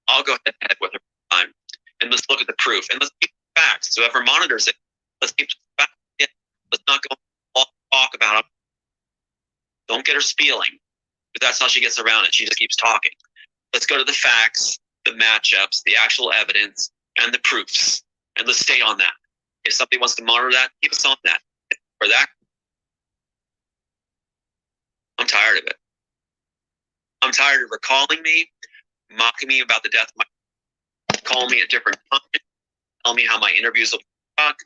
Speaker 2: I'll go ahead with her time. And let's look at the proof. And let's keep the facts. Whoever monitors it, let's keep the facts. Yeah. Let's not go talk about it. Don't get her spieling. Because that's how she gets around it. She just keeps talking. Let's go to the facts, the matchups, the actual evidence, and the proofs. And let's stay on that. If somebody wants to monitor that, keep us on that. For that, I'm tired of it. I'm tired of her calling me, mocking me about the death of my, calling me at different times, telling me how my interviews will suck,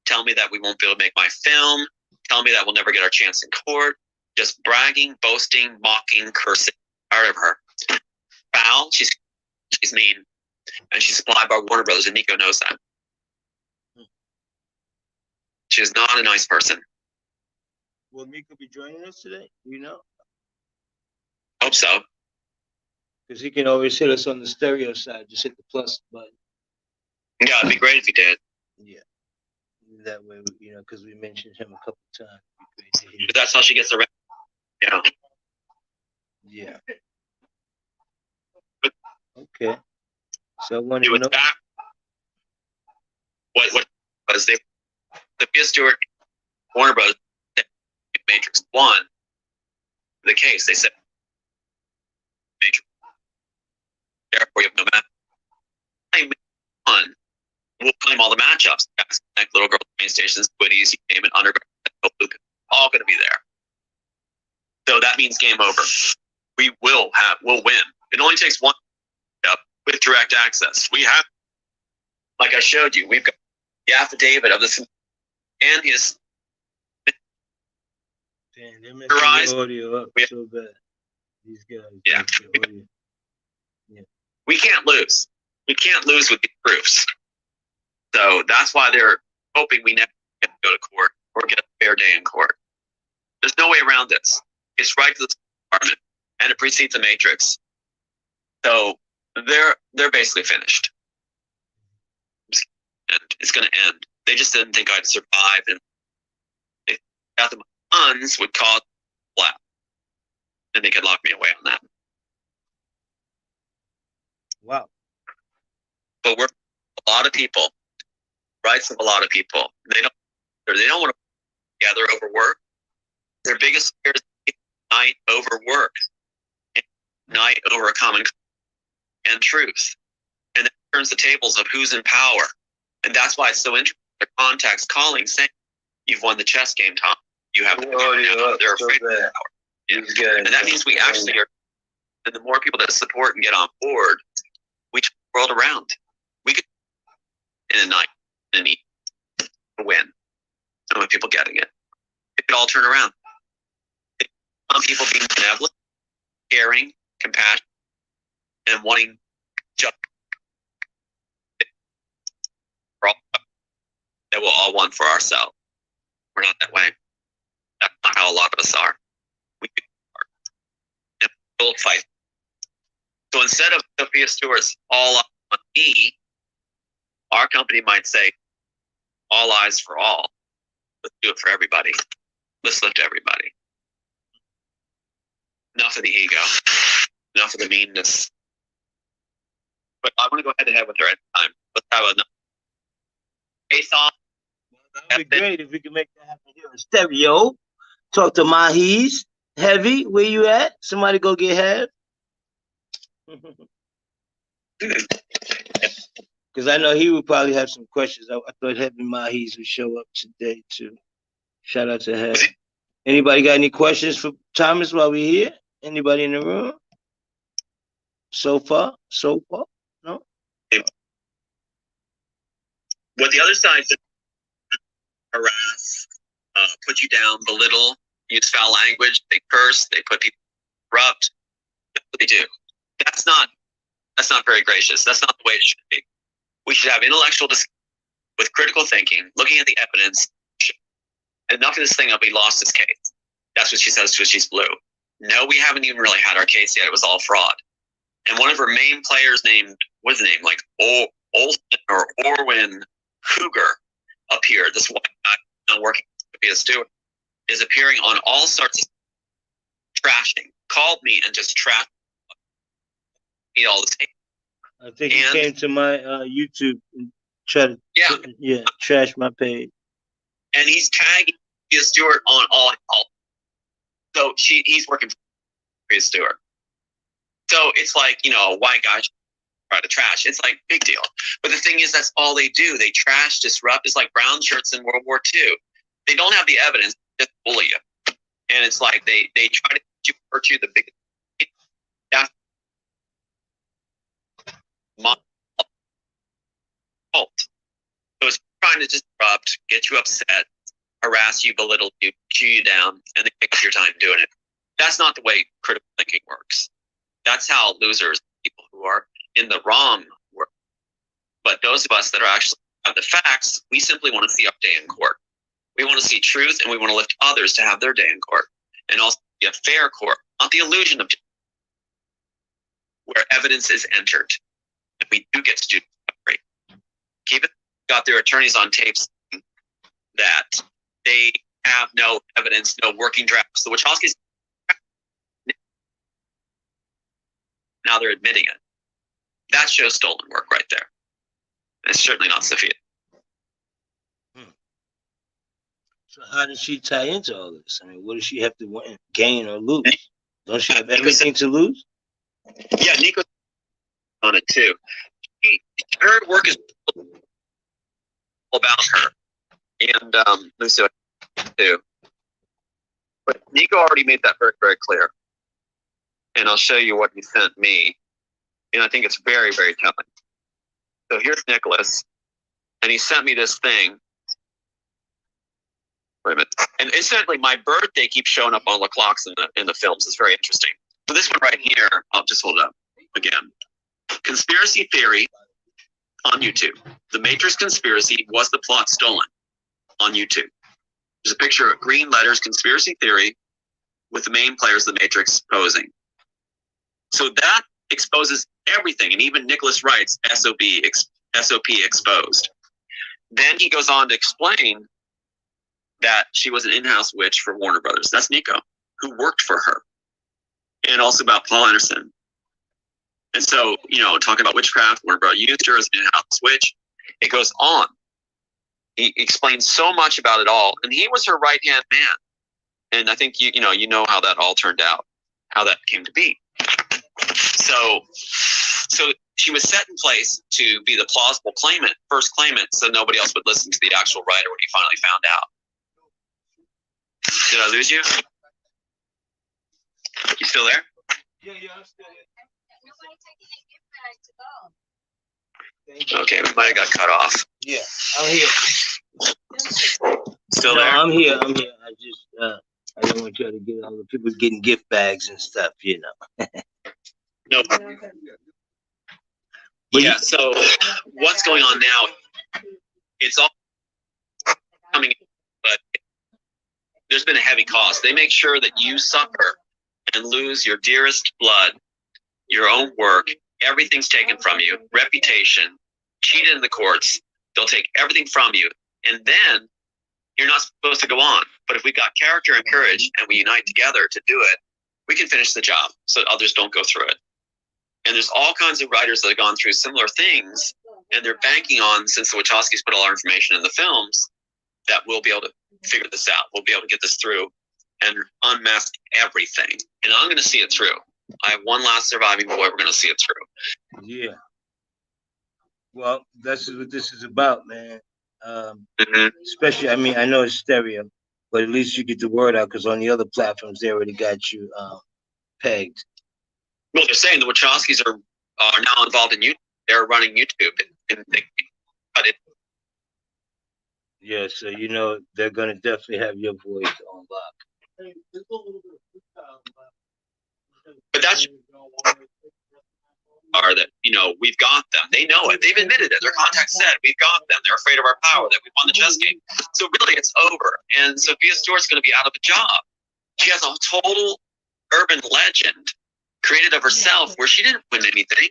Speaker 2: telling me that we won't be able to make my film, telling me that we'll never get our chance in court, just bragging, boasting, mocking, cursing. Tired of her. Foul, she's mean, and she's supplied by Warner Brothers, and Nico knows that. She is not a nice person.
Speaker 1: Will Nico be joining us today? You know?
Speaker 2: Hope so.
Speaker 1: Because he can always hit us on the stereo side. Just hit the plus button.
Speaker 2: Yeah, it'd be great if he did.
Speaker 1: Yeah. That way, you know, because we mentioned him a couple times.
Speaker 2: But that's how she gets around. Yeah.
Speaker 1: Yeah. Okay. So I want
Speaker 2: It
Speaker 1: to
Speaker 2: was
Speaker 1: know.
Speaker 2: back. What was they? Sophia Stewart, Warner Bros. Matrix 1, the case. They said Matrix. Therefore, you have no match. One will claim all the matchups. Like Little Girl Train Stations, Twitties, you name it, Underground, all going to be there. So that means game over. We'll win. It only takes one step with direct access. We have, like I showed you, we've got the affidavit of this and his.
Speaker 1: Damn, they're messing the audio up so bad. These guys.
Speaker 2: Yeah.
Speaker 1: The audio. Yeah.
Speaker 2: We can't lose. We can't lose with these proofs. So that's why they're hoping we never get to go to court or get a fair day in court. There's no way around this. It's right to the department, and it precedes the Matrix. So they're basically finished, and it's going to end. They just didn't think I'd survive, and they got the funds would cause flat, and they could lock me away on that.
Speaker 1: Wow.
Speaker 2: But we're a lot of people, rights of a lot of people. They don't want to gather over work. Their biggest fear is night over work, and night over a common and truth, and that turns the tables of who's in power, and that's why it's so interesting. Their contacts calling saying, "You've won the chess game, Tom. You have." They're afraid of power. Yeah. And that means we actually are. And the more people that support and get on board, we turn the world around. We could in a night, in an evening, win. So many people getting it. It could all turn around. Some people being benevolent, caring, compassionate, and wanting just that we'll all want for ourselves. We're not that way. That's not how a lot of us are. We and we'll fight. So instead of Sophia Stewart's all on me, our company might say, all eyes for all. Let's do it for everybody. Let's lift everybody. Enough of the ego. Enough of the meanness. But I want to go head to head with her at the time. Let's have another face off.
Speaker 1: That would be great if we could make that happen here in stereo. Talk to Mahis. Heavy, where you at? Somebody go get Hev. Because I know he would probably have some questions. I thought Heavy Mahis would show up today too. Shout out to Hev. Anybody got any questions for Thomas while we're here? Anybody in the room? So far? No?
Speaker 2: What the other side does, harass, put you down, belittle, use foul language, they curse, they put people corrupt. That's what they do. That's not very gracious. That's not the way it should be. We should have intellectual discussion with critical thinking, looking at the evidence. Enough of this thing will be lost its case. That's what she says to us. She's blue. No, we haven't even really had our case yet. It was all fraud. And one of her main players named, what's his name? Like Olsen or Orwin Cougar appeared. This white guy working with Sophia Stewart is appearing on all sorts of trashing. Called me and just trashed me all the time.
Speaker 1: I think he came to my YouTube and tried to trash my page.
Speaker 2: And he's tagging Sophia Stewart on all. So he's working for Sophia Stewart. So it's like, a white guy try to trash. It's like big deal. But the thing is, that's all they do. They trash, disrupt. It's like brown shirts in World War II. They don't have the evidence, just bully you. And it's like they try to hurt you the biggest. That's my fault. So it's trying to disrupt, get you upset, harass you, belittle you, chew you down, and they take your time doing it. That's not the way critical thinking works. That's how losers, people who are in the wrong work. But those of us that are actually have the facts, we simply want to see our day in court. We want to see truth, and we want to lift others to have their day in court. And also be a fair court, not the illusion of where evidence is entered. And we do get to do great. Keep it. Got their attorneys on tapes that they have no evidence, no working drafts. The Wachowskis, now they're admitting it. That shows stolen work right there. It's certainly not Sophia.
Speaker 1: So how does she tie into all this? I mean, what does she have to win, gain or lose? Don't she have everything to lose?
Speaker 2: Yeah, Nico's on it too. Her work is all about her. And let me see what I can do. But Nico already made that very, very clear. And I'll show you what he sent me. And I think it's very, very telling. So here's Nicholas. And he sent me this thing. Wait a minute. And incidentally, my birthday keeps showing up on the clocks in the films. It's very interesting. So this one right here, I'll just hold it up again. Conspiracy theory on YouTube. The Matrix conspiracy, was the plot stolen? On YouTube. There's a picture of green letters, conspiracy theory, with the main players of the Matrix posing. So that exposes everything. And even Nicholas writes SOP exposed. Then he goes on to explain that she was an in-house witch for Warner Brothers. That's Nico, who worked for her. And also about Paul Anderson. And so, talking about witchcraft, Warner Brothers used her as an in-house witch. It goes on. He explains so much about it all. And he was her right-hand man. And I think, you know how that all turned out, how that came to be. So she was set in place to be the plausible claimant, first claimant, so nobody else would listen to the actual writer when he finally found out. Did I lose you? You still there?
Speaker 1: Yeah, I'm still
Speaker 2: here. Okay, we might have got cut off.
Speaker 1: Yeah, I'm here.
Speaker 2: Still there?
Speaker 1: I'm here. I just, I don't want y'all to get all the people getting gift bags and stuff,
Speaker 2: No. Yeah, so what's going on now? It's all coming in, but there's been a heavy cost. They make sure that you suffer and lose your dearest blood, your own work. Everything's taken from you. Reputation, cheated in the courts. They'll take everything from you. And then you're not supposed to go on. But if we've got character and courage and we unite together to do it, we can finish the job so that others don't go through it. And there's all kinds of writers that have gone through similar things, and they're banking on, since the Wachowskis put all our information in the films, that we'll be able to figure this out. We'll be able to get this through and unmask everything. And I'm going to see it through. I have one last surviving boy. We're going to see it through.
Speaker 1: Yeah. Well, that's what this is about, man. Especially, I know it's stereo, but at least you get the word out, because on the other platforms, they already got you pegged.
Speaker 2: Well, they're saying the Wachowskis are now involved in YouTube. They're running YouTube, and they cut it.
Speaker 1: Yeah, so they're gonna definitely have your voice on lock.
Speaker 2: But that's that we've got them. They know it. They've admitted it. Their contacts said we've got them. They're afraid of our power. That we won the chess game. So really, it's over. And Sophia Stewart's going to be out of a job. She has a total urban legend created of herself where she didn't win anything.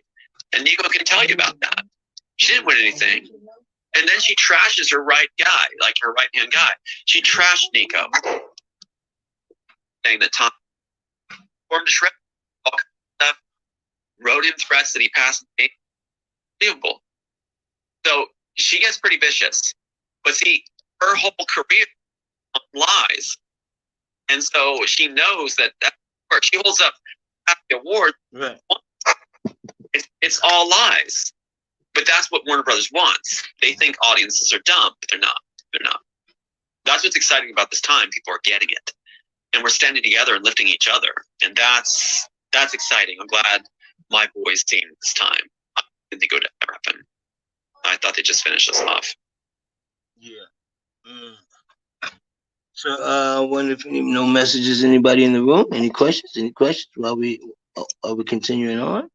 Speaker 2: And Nico can tell you about that. She didn't win anything. And then she trashes her right guy, like her right-hand guy. She trashed Nico. Saying that Tom formed a shred, all kinds of stuff, wrote him threats that he passed. Unbelievable. So she gets pretty vicious. But see, her whole career lies. And so she knows that she holds up the award.
Speaker 1: Right.
Speaker 2: It's all lies. But that's what Warner Brothers wants. They think audiences are dumb, but they're not. They're not. That's what's exciting about this time. People are getting it. And we're standing together and lifting each other. And that's exciting. I'm glad my boys team this time. I didn't think it would ever happen. I thought they'd just finish us off.
Speaker 1: Yeah. So wonder if no messages, anybody in the room? Any questions? While are we continuing on?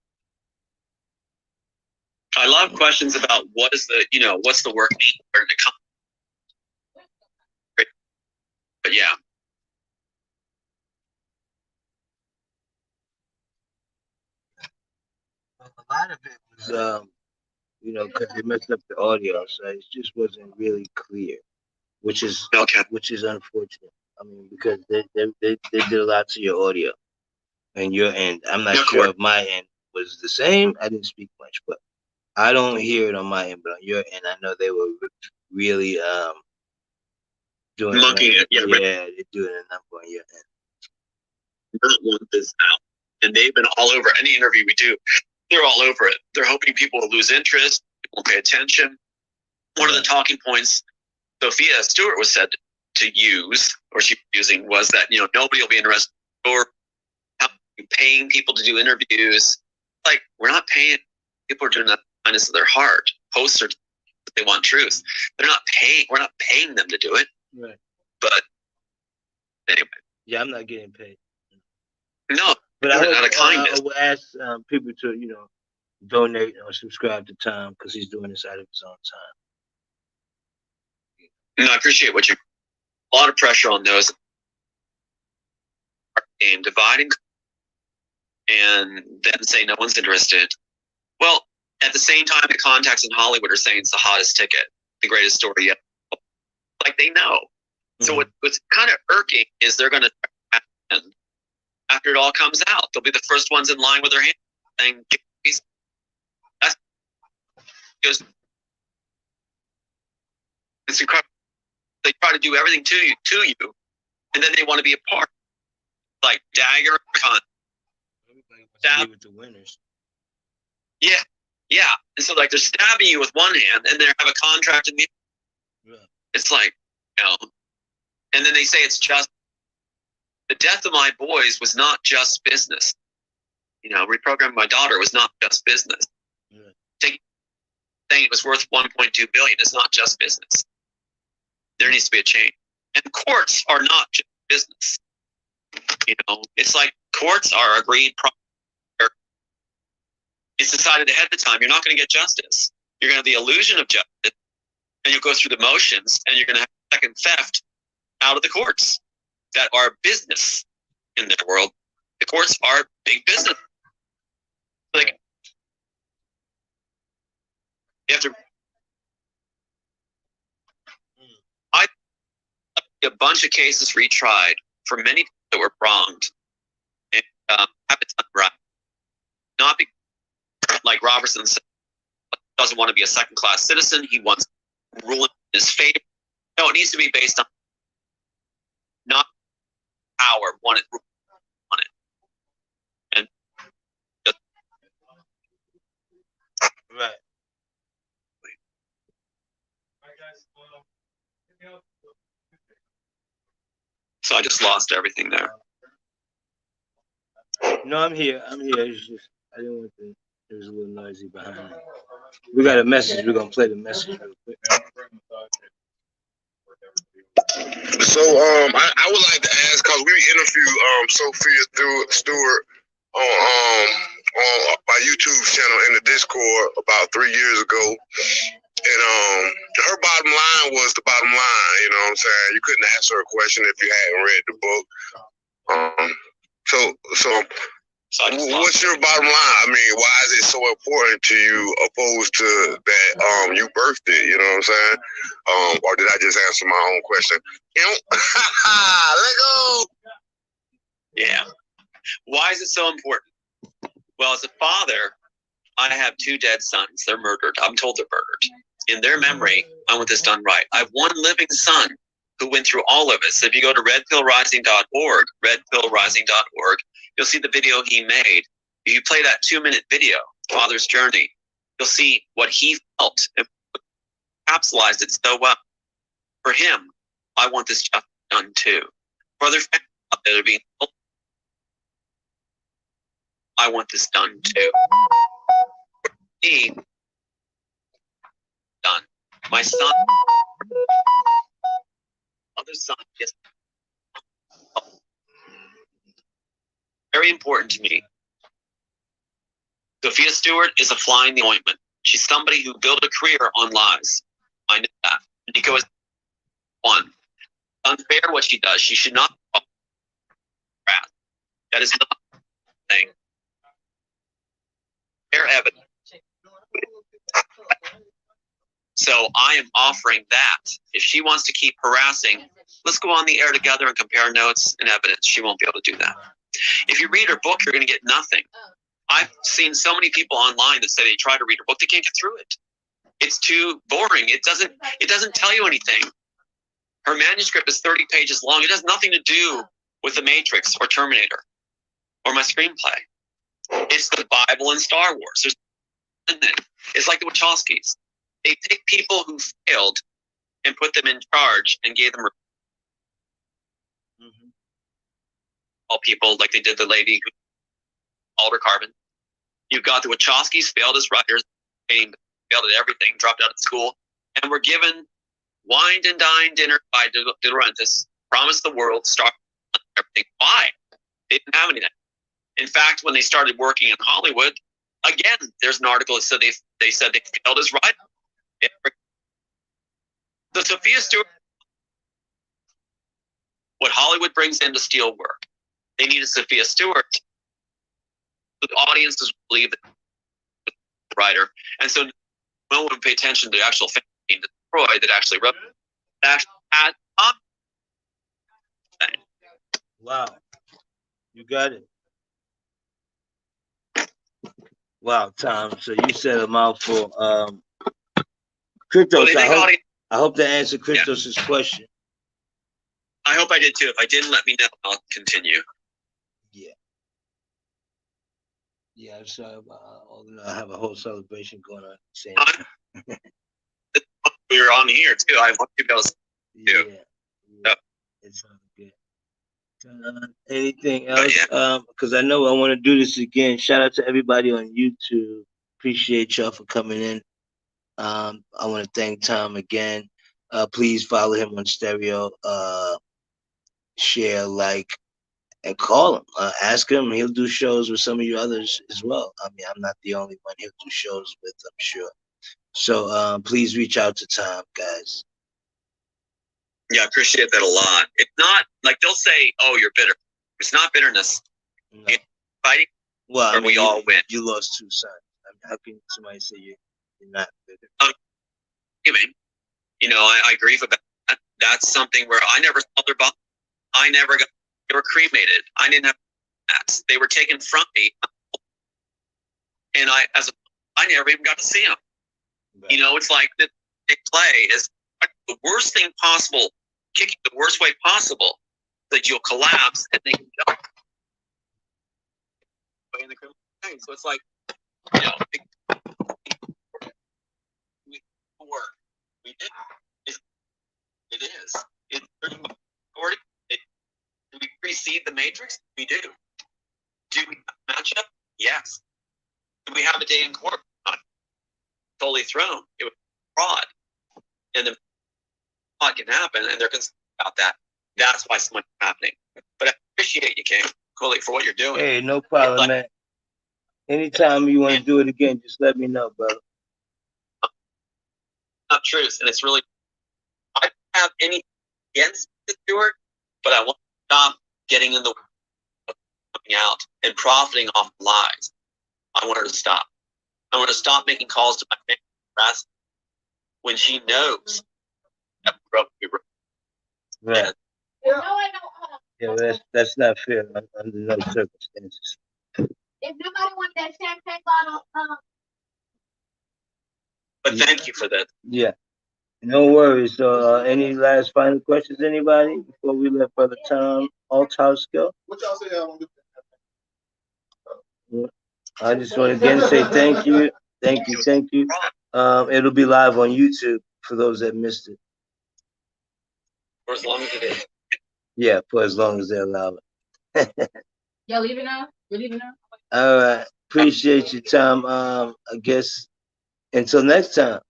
Speaker 2: I love questions about what's the work need to come. But yeah.
Speaker 1: A lot of it was, because they messed up the audio, so it just wasn't really clear, which is unfortunate. Because they did a lot to your audio and your end. I'm not sure if my end was the same. I didn't speak much, but I don't hear it on my end, but on your end, I know they were really doing
Speaker 2: Monkeying it, yeah.
Speaker 1: Yeah, they're doing a number on your end.
Speaker 2: Not want this out, and they've been all over any interview we do. They're all over it. They're hoping people will lose interest, will pay attention. One of the talking points Sophia Stewart was said to use, or she was using, was that nobody will be interested, or how you paying people to do interviews. Like, we're not paying people are doing that kindness of their heart. Posts are they want truth. They're not paying. We're not paying them to do it.
Speaker 1: Right.
Speaker 2: But anyway.
Speaker 1: Yeah, I'm not getting paid.
Speaker 2: No,
Speaker 1: but
Speaker 2: out of kindness.
Speaker 1: I will ask people to donate or subscribe to Tom because he's doing this out of his own time.
Speaker 2: No, I appreciate what you're. A lot of pressure on those. And dividing, and then say no one's interested. Well, at the same time, the contacts in Hollywood are saying it's the hottest ticket, the greatest story yet. Like, they know. Mm-hmm. So what's kind of irking is they're going to, after it all comes out, they'll be the first ones in line with their hands saying, it's incredible. They try to do everything to you, and then they want to be a part. Like Dagger,
Speaker 1: Everybody with the winners.
Speaker 2: Yeah. And so, like, they're stabbing you with one hand, and they have a contract in the other. Yeah. It's like, and then they say it's just the death of my boys was not just business. Reprogramming my daughter was not just business. Yeah. Saying it was worth $1.2 billion is not just business. There needs to be a change, and courts are not just business. It's like courts are agreed. It's decided ahead of time. You're not going to get justice. You're going to have the illusion of justice, and you'll go through the motions, and you're going to have second theft out of the courts that are business in their world. The courts are big business. Like, you have to. A bunch of cases retried for many people that were wronged and have it done right. Not because, like Robertson said, doesn't want to be a second-class citizen. He wants rule in his favor. No, it needs to be based on not power, want it. And just,
Speaker 1: right.
Speaker 2: So I just lost everything there.
Speaker 1: No, I'm here. It's just I didn't want to. It was a little noisy behind me. We got a message. We're gonna play the message real quick.
Speaker 4: So I would like to ask, cause we interviewed Sophia Stewart on my YouTube channel in the Discord about 3 years ago. And her bottom line was the bottom line, you know what I'm saying? You couldn't ask her a question if you hadn't read the book. So what's your bottom line? I mean, why is it so important to you opposed to that you birthed it, you know what I'm saying? Or did I just answer my own question? Let go.
Speaker 2: Yeah. Why is it so important? Well, as a father, I have 2 dead sons. They're murdered. I'm told they're murdered. In their memory, I want this done right. I have 1 living son who went through all of it. So if you go to redpillrising.org, you'll see the video he made. If you play that 2-minute video, Father's Journey, you'll see what he felt and capsulized it so well. For him, I want this job done too. For other families out there that are being told, I want this done too. Me, done. My son, other son, yes. Very important to me. Sophia Stewart is a fly in the ointment. She's somebody who built a career on lies. I know that. Nico is one. Unfair what she does. She should not. That is not a thing. Fair evidence. So I am offering that. If she wants to keep harassing, let's go on the air together and compare notes and evidence. She won't be able to do that. If you read her book, you're going to get nothing. I've seen so many people online that say they try to read her book, they can't get through it. It's too boring. It doesn't tell you anything. Her manuscript is 30 pages long. It has nothing to do with The Matrix or Terminator or my screenplay. It's the Bible and Star Wars. It's like the Wachowskis. They take people who failed and put them in charge and gave them all people, like they did the lady who Alder Carbon. You've got the Wachowskis, failed as writers, failed at everything, dropped out of school, and were given wined and dined dinner by De Laurentiis, promised the world, star, everything. Why? They didn't have anything. In fact, when they started working in Hollywood, again, there's an article that said they said they failed as writers. The Sophia Stewart, what Hollywood brings in to steal work, they need a Sophia Stewart. The audiences believe that the writer, and so no one would pay attention to the actual thing being destroyed that actually wrote. That actually had
Speaker 1: Wow, you got it. Wow, Tom. So you said a mouthful. Cryptos. I hope that answered Cryptos' question.
Speaker 2: I hope I did too. If I didn't, let me know. I'll continue.
Speaker 1: Yeah. Yeah, I'm sorry about I have a whole celebration going on at the same time.
Speaker 2: We were on here too. I want you to be able to
Speaker 1: Yeah. It's all good. Anything else? Because I know I want to do this again. Shout out to everybody on YouTube. Appreciate y'all for coming in. I want to thank Tom again. Please follow him on Stereo. Share, like, and call him. Ask him. He'll do shows with some of you others as well. I mean, I'm not the only one he'll do shows with, I'm sure. So please reach out to Tom, guys.
Speaker 2: Yeah, I appreciate that a lot. It's not like they'll say, "Oh, you're bitter." It's not bitterness.
Speaker 1: No.
Speaker 2: It's fighting.
Speaker 1: Well, I mean,
Speaker 2: we all win.
Speaker 1: You lost 2 sons. I mean, how can somebody say you're not bitter?
Speaker 2: You know, I grieve about that. That's something where I never saw their body. I never got. They were cremated. I didn't have that. They were taken from me, and I never even got to see them. Right. You know, it's like the play is the worst thing possible, kicking the worst way possible, that you'll collapse and they can jump. So it's like, you know, we work. We did. It is. It's pretty much already. Do we precede the Matrix? We do. Do we have a matchup? Yes. Do we have a day in court? Not totally thrown. It was fraud. And the fraud can happen, and they're concerned about that. That's why so much is happening. But I appreciate you, King, Cooley, for what you're doing.
Speaker 1: Hey, no problem, man. Anytime you want to do it again, just let me know, brother.
Speaker 2: Not truth, and it's really, I don't have any against the Stewart, but I want to stop getting in the way of coming out and profiting off lies. I want her to stop. I want to stop making calls to my family press when she knows that we're up to be
Speaker 1: right. Yeah, that's not fair under no circumstances.
Speaker 9: If nobody wants that champagne bottle,
Speaker 2: but thank you for that.
Speaker 1: Yeah. No worries. So, any last final questions, anybody, before we let Brother Tom Althouse go?
Speaker 10: What y'all say y'all want to do?
Speaker 1: I just want to again say thank you. Thank you. Thank you. It'll be live on YouTube for those that missed it.
Speaker 2: For as long as it is.
Speaker 1: Yeah, for as long as they allow it.
Speaker 9: y'all leaving now? We're leaving now?
Speaker 1: All right. Appreciate you, Tom. I guess until next time.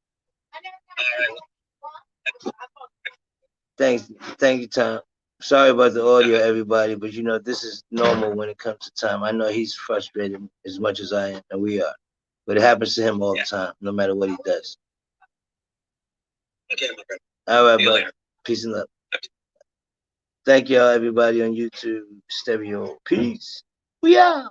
Speaker 1: Thank you, Tom. Sorry about the audio, everybody, but you know, this is normal when it comes to Tom. I know he's frustrated as much as I am, and we are. But it happens to him all the time, no matter what he does.
Speaker 2: Okay, my friend.
Speaker 1: All right, brother. Peace and love. Thank y'all, everybody on YouTube, Stereo. Peace. We out.